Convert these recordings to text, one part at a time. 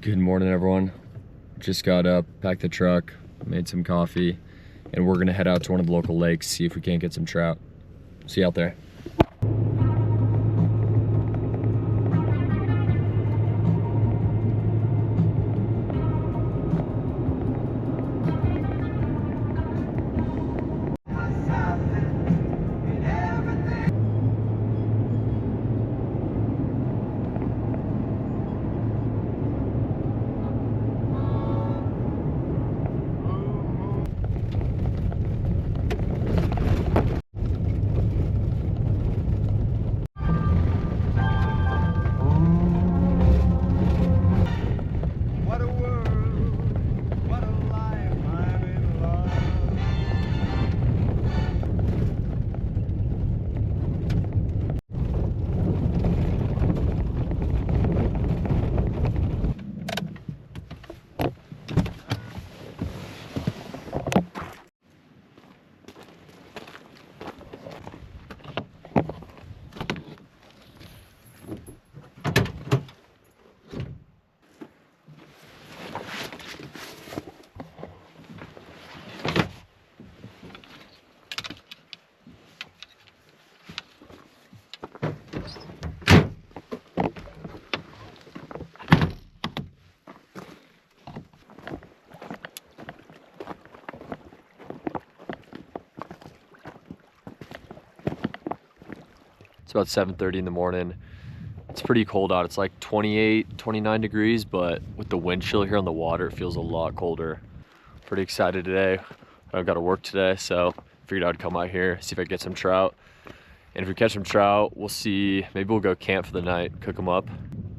Good morning, everyone. Just got up, packed the truck, made some coffee, and we're gonna head out to one of the local lakes, see if we can't get some trout. See you out there. It's about 7:30 in the morning. It's pretty cold out. It's like 28, 29 degrees, but with the wind chill here on the water, it feels a lot colder. Pretty excited today. I've got to work today, so figured I'd come out here, see if I can get some trout. And if we catch some trout, we'll see, maybe we'll go camp for the night, cook them up,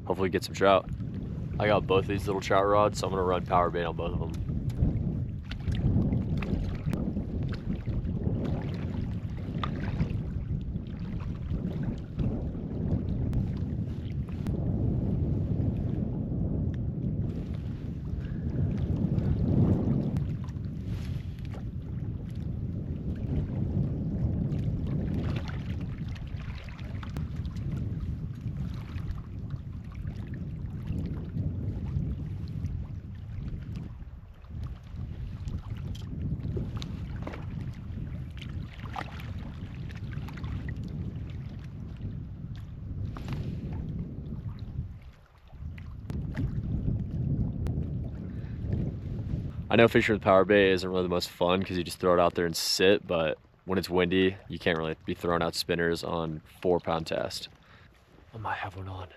hopefully get some trout. I got both these little trout rods, so I'm gonna run power bait on both of them. I know fishing with power bait isn't really the most fun because you just throw it out there and sit, but when it's windy, you can't really be throwing out spinners on 4-pound test. I might have one on.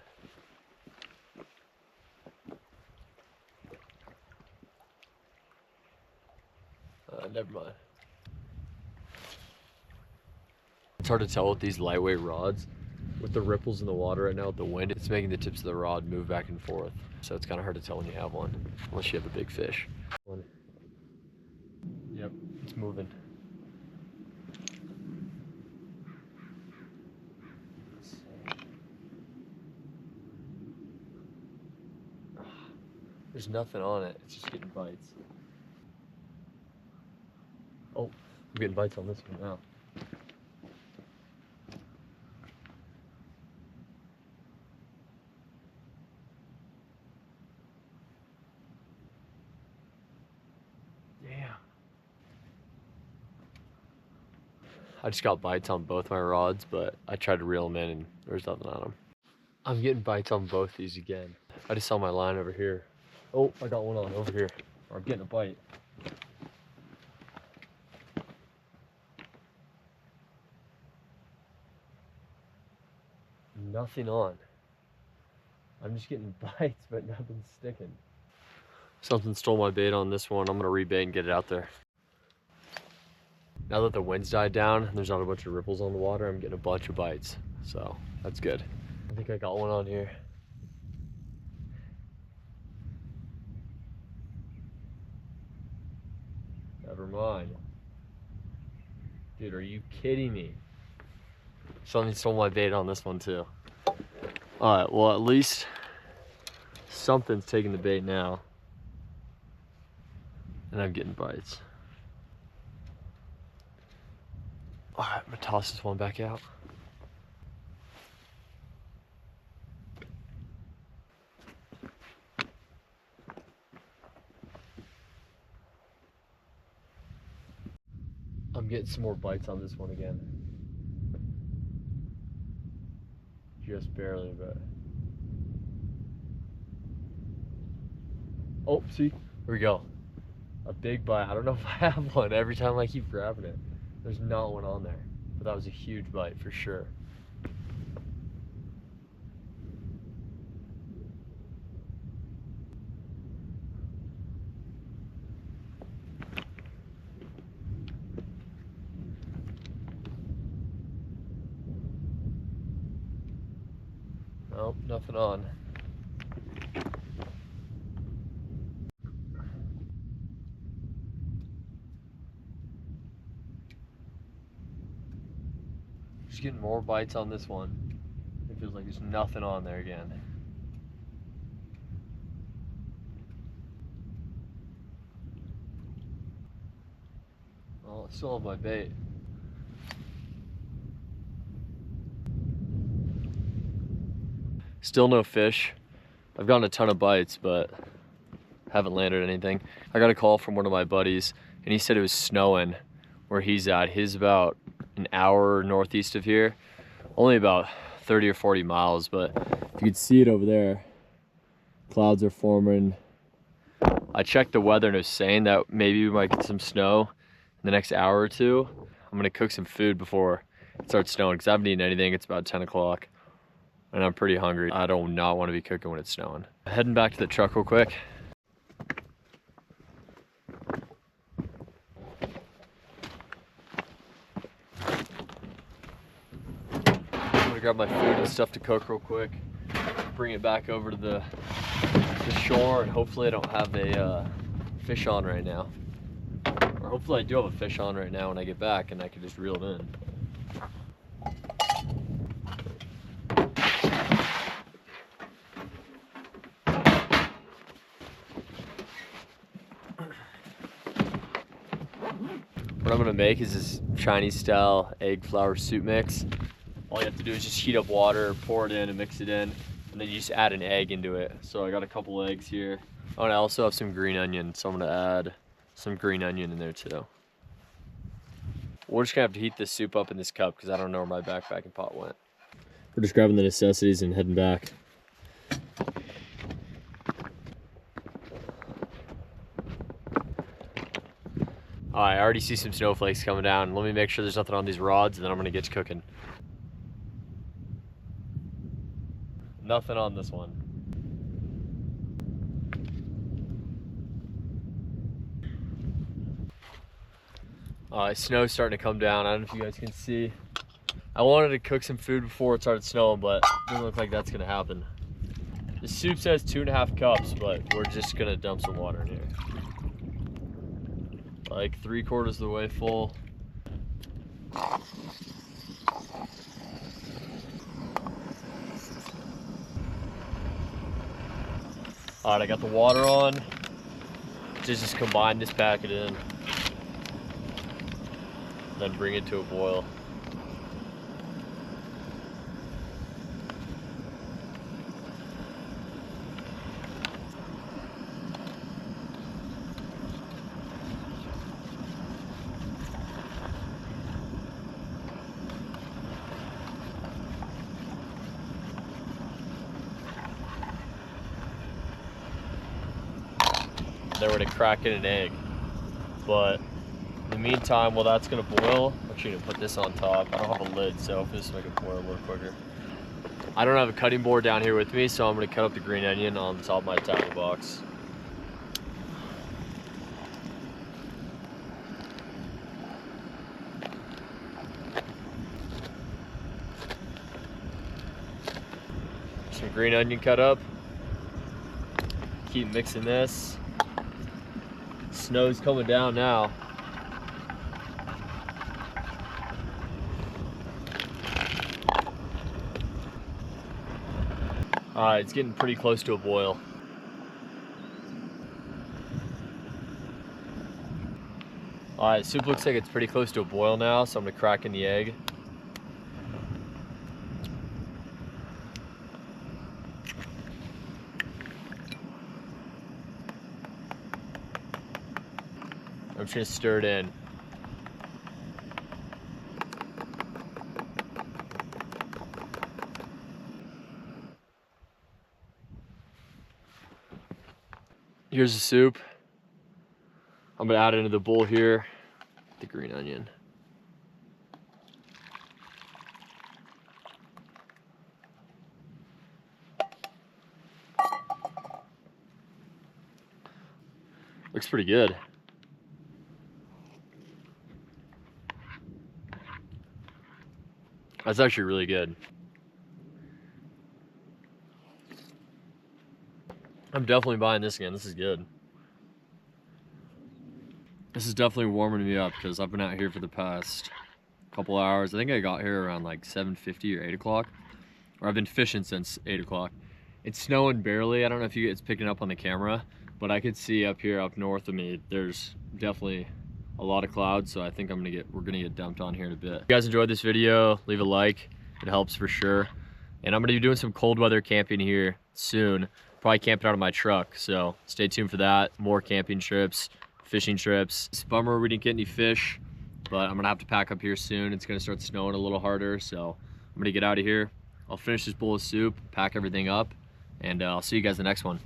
Never mind. It's hard to tell with these lightweight rods. With the ripples in the water right now with the wind, it's making the tips of the rod move back and forth. So it's kind of hard to tell when you have one, unless you have a big fish. Yep, it's moving. There's nothing on it, it's just getting bites. Oh, I'm getting bites on this one now. I just got bites on both my rods, but I tried to reel them in and there's nothing on them. I'm getting bites on both these again. I just saw my line over here. Oh, I got one on over here. Or I'm getting a bite. Nothing on. I'm just getting bites, but nothing's sticking. Something stole my bait on this one. I'm gonna rebait and get it out there. Now that the wind's died down and there's not a bunch of ripples on the water, I'm getting a bunch of bites. So that's good. I think I got one on here. Never mind. Dude, are you kidding me? Something stole my bait on this one too. All right, well, at least something's taking the bait now. And I'm getting bites. All right, I'm gonna toss this one back out. I'm getting some more bites on this one again. Just barely, but. Oh, see? Here we go. A big bite. I don't know if I have one. Every time I keep grabbing it, there's not one on there. But that was a huge bite for sure. Nope, nothing on. Just getting more bites on this one. It feels like there's nothing on there again. Oh, I still have my bait. Still no fish. I've gotten a ton of bites, but haven't landed anything. I got a call from one of my buddies, and he said it was snowing where he's at. He's about an hour northeast of here, only about 30 or 40 miles, but you can see it over there. Clouds are forming. I checked the weather and it was saying that maybe we might get some snow in the next hour or two. I'm gonna cook some food before it starts snowing because I haven't eaten anything. It's about 10 o'clock and I'm pretty hungry. I do not want to be cooking when it's snowing. Heading back to the truck real quick. I'm gonna grab my food and stuff to cook real quick. Bring it back over to the shore, and hopefully I don't have a fish on right now. Or hopefully I do have a fish on right now when I get back and I can just reel it in. What I'm gonna make is this Chinese style egg flour soup mix. All you have to do is just heat up water, pour it in and mix it in, and then you just add an egg into it. So I got a couple eggs here. Oh, and I also have some green onion, so I'm gonna add some green onion in there too. We're just gonna have to heat this soup up in this cup because I don't know where my backpacking pot went. We're just grabbing the necessities and heading back. I already see some snowflakes coming down. Let me make sure there's nothing on these rods and then I'm gonna get to cooking. Nothing on this one. Snow's starting to come down. I don't know if you guys can see. I wanted to cook some food before it started snowing, but it doesn't look like that's gonna happen. The soup says 2.5 cups, but we're just gonna dump some water in here. Like 3/4 of the way full. All right, I got the water on. Just combine this, pack it in, then bring it to a boil. Then we're gonna crack in an egg. But in the meantime, while that's gonna boil, I'm actually gonna put this on top. I don't have a lid, so hopefully this will make it boil a little quicker. I don't have a cutting board down here with me, so I'm gonna cut up the green onion on the top of my tackle box. Some green onion cut up. Keep mixing this. Snow's coming down now. Alright, it's getting pretty close to a boil. Alright, soup looks like it's pretty close to a boil now, so I'm gonna crack in the egg. I'm just gonna stir it in. Here's the soup. I'm gonna add it into the bowl here, the green onion. Looks pretty good. That's actually really good. I'm definitely buying this again. This is good. This is definitely warming me up because I've been out here for the past couple hours. I think I got here around like 7:50 or 8 o'clock. Or I've been fishing since 8 o'clock. It's snowing barely. I don't know if it's picking up on the camera, but I could see up here, up north of me, there's definitely a lot of clouds. So I think we're gonna get dumped on here in a bit. If you guys enjoyed this video, leave a like. It helps for sure. And I'm gonna be doing some cold weather camping here soon. Probably camping out of my truck, so stay tuned for that. More camping trips, fishing trips. It's a bummer we didn't get any fish, but I'm gonna have to pack up here soon. It's gonna start snowing a little harder, so I'm gonna get out of here. I'll finish this bowl of soup, pack everything up, and I'll see you guys in the next one.